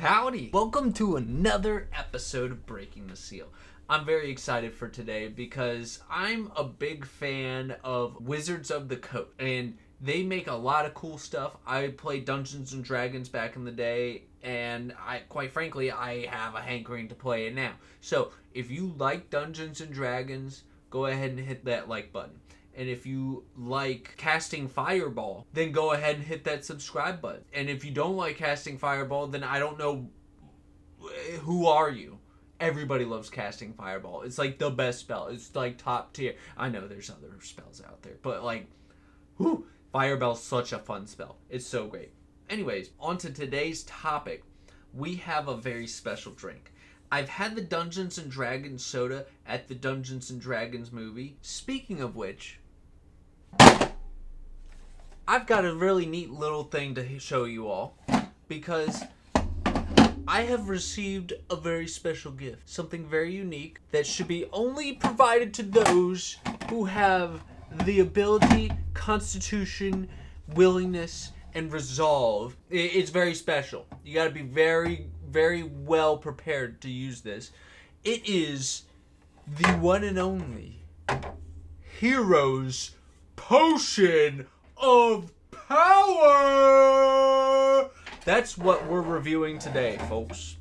Howdy! Welcome to another episode of Breaking the Seal. I'm very excited for today because I'm a big fan of Wizards of the Coast, and they make a lot of cool stuff. I played Dungeons and Dragons back in the day, and quite frankly, I have a hankering to play it now. So if you like Dungeons and Dragons, go ahead and hit that like button. And if you like casting Fireball, then go ahead and hit that subscribe button. And if you don't like casting Fireball, then I don't know, who are you? Everybody loves casting Fireball. It's like the best spell. It's like top tier. I know there's other spells out there, but like, whew, Fireball's such a fun spell. It's so great. Anyways, on to today's topic. We have a very special drink. I've had the Dungeons and Dragons soda at the Dungeons and Dragons movie. Speaking of which, I've got a really neat little thing to show you all, because I have received a very special gift. Something very unique that should be only provided to those who have the ability, constitution, willingness, and resolve. It's very special. You gotta be very, very well prepared to use this. It is the one and only Hero's Potion of Power! That's what we're reviewing today, folks.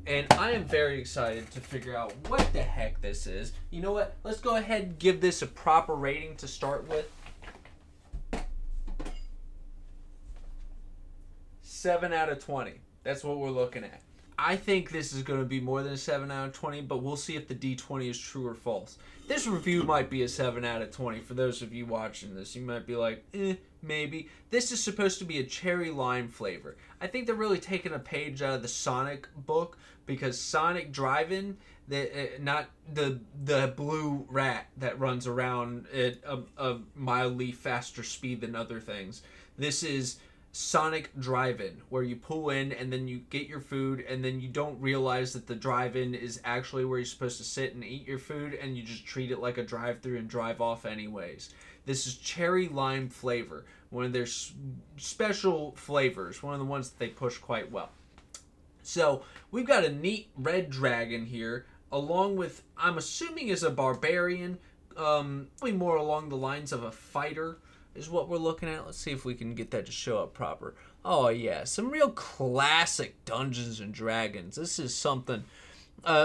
And I am very excited to figure out what the heck this is. You know what? Let's go ahead and give this a proper rating to start with. 7 out of 20. That's what we're looking at. I think this is going to be more than a 7 out of 20, but we'll see if the D20 is true or false. This review might be a 7 out of 20 for those of you watching this. You might be like, maybe. This is supposed to be a cherry lime flavor. I think they're really taking a page out of the Sonic book, because Sonic Drive-In, not the blue rat that runs around at a mildly faster speed than other things. This is Sonic Drive-In, where you pull in and then you get your food, and then you don't realize that the drive-in is actually where you're supposed to sit and eat your food, and you just treat it like a drive-through and drive off anyways. This is cherry lime flavor, one of their special flavors, one of the ones that they push quite well. So we've got a neat red dragon here, along with, I'm assuming, is a barbarian, probably more along the lines of a fighter is what we're looking at. Let's see if we can get that to show up proper. Oh yeah, some real classic Dungeons and Dragons. This is something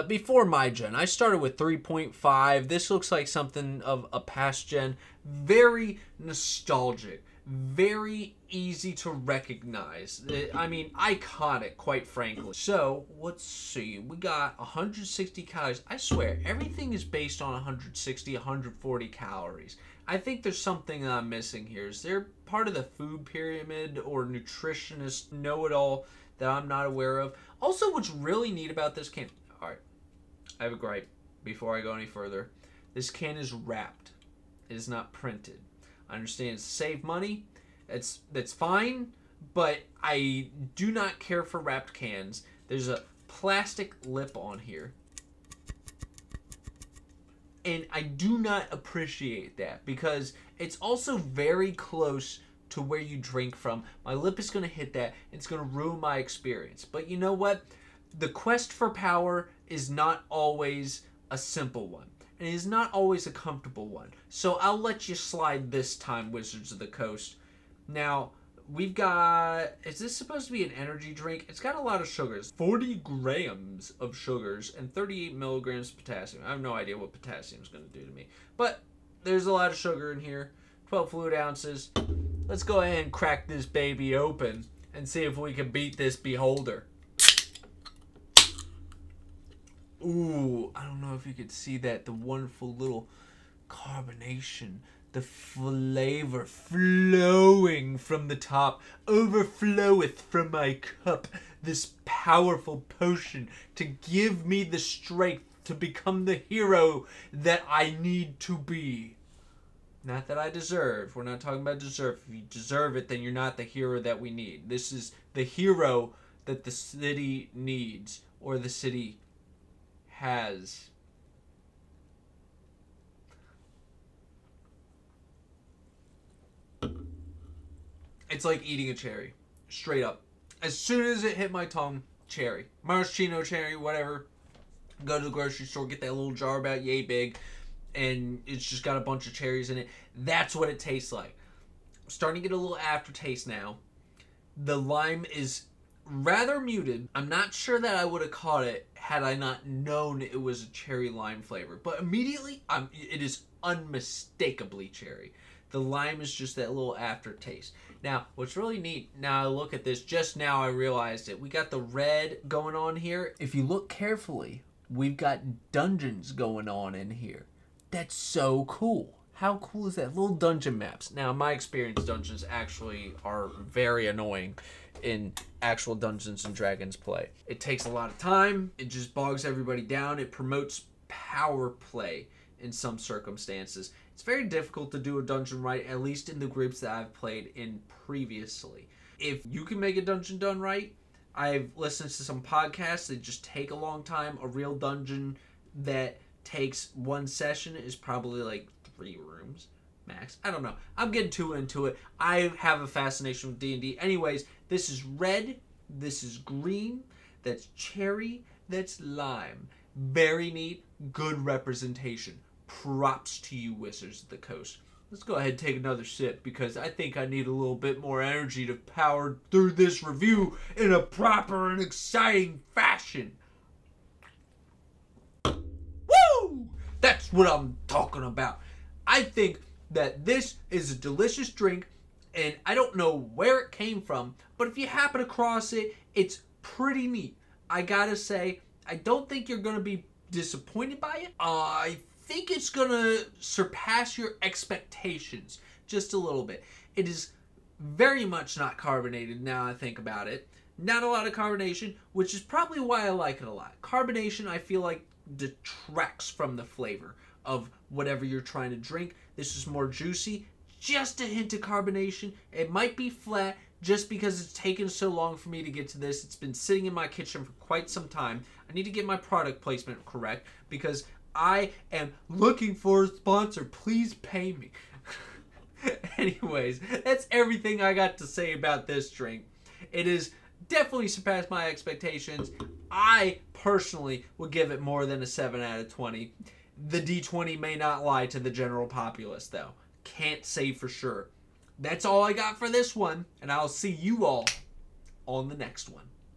before my gen. I started with 3.5. This looks like something of a past gen. Very nostalgic. Very easy to recognize. I mean, iconic, quite frankly. So, let's see. We got 160 calories. I swear, everything is based on 160, 140 calories. I think there's something that I'm missing here. Is there part of the food pyramid or nutritionist know-it-all that I'm not aware of? Also, what's really neat about this can... Alright, I have a gripe before I go any further. This can is wrapped. It is not printed. I understand it's to save money. That's fine, but I do not care for wrapped cans. There's a plastic lip on here, and I do not appreciate that, because it's also very close to where you drink from. My lip is going to hit that. It's going to ruin my experience. But you know what? The quest for power is not always a simple one. And it is not always a comfortable one. So I'll let you slide this time, Wizards of the Coast. Now, we've got... Is this supposed to be an energy drink? It's got a lot of sugars. 40 grams of sugars and 38 milligrams of potassium. I have no idea what potassium is going to do to me. But there's a lot of sugar in here. 12 fluid ounces. Let's go ahead and crack this baby open and see if we can beat this beholder. Ooh, I don't know if you could see that. The wonderful little carbonation. The flavor flowing from the top. Overfloweth from my cup. This powerful potion to give me the strength to become the hero that I need to be. Not that I deserve. We're not talking about deserve. If you deserve it, then you're not the hero that we need. This is the hero that the city needs, or the city has. It's like eating a cherry. Straight up. As soon as it hit my tongue, cherry. Maraschino cherry, whatever. Go to the grocery store, get that little jar about yay big, and it's just got a bunch of cherries in it. That's what it tastes like. I'm starting to get a little aftertaste now. The lime is rather muted. I'm not sure that I would have caught it had I not known it was a cherry lime flavor. But immediately, it is unmistakably cherry. The lime is just that little aftertaste. Now, what's really neat, now I look at this, just now I realized it. We got the red going on here. If you look carefully, we've got dungeons going on in here. That's so cool. How cool is that? Little dungeon maps. Now, in my experience, dungeons actually are very annoying in actual Dungeons and Dragons play. It takes a lot of time. It just bogs everybody down. It promotes power play in some circumstances. It's very difficult to do a dungeon right, at least in the groups that I've played in previously. If you can make a dungeon done right, I've listened to some podcasts that just take a long time. A real dungeon that takes one session is probably like 3 rooms max. I don't know. I'm getting too into it. I have a fascination with D&D. Anyways, this is red. This is green. That's cherry. That's lime. Very neat. Good representation. Props to you, Wizards of the Coast. Let's go ahead and take another sip because I think I need a little bit more energy to power through this review in a proper and exciting fashion. Woo! That's what I'm talking about. I think that this is a delicious drink, and I don't know where it came from, but if you happen across it, it's pretty neat. I gotta say, I don't think you're gonna be disappointed by it. I think it's gonna surpass your expectations just a little bit. It is very much not carbonated now I think about it. Not a lot of carbonation, which is probably why I like it a lot. Carbonation, I feel like, detracts from the flavor of whatever you're trying to drink. This is more juicy, just a hint of carbonation. It might be flat just because it's taken so long for me to get to this. It's been sitting in my kitchen for quite some time. I need to get my product placement correct because I am looking for a sponsor. Please pay me. Anyways, that's everything I got to say about this drink. It is definitely surpassed my expectations. I personally would give it more than a 7 out of 20. The D20 may not lie to the general populace, though. Can't say for sure. That's all I got for this one, and I'll see you all on the next one.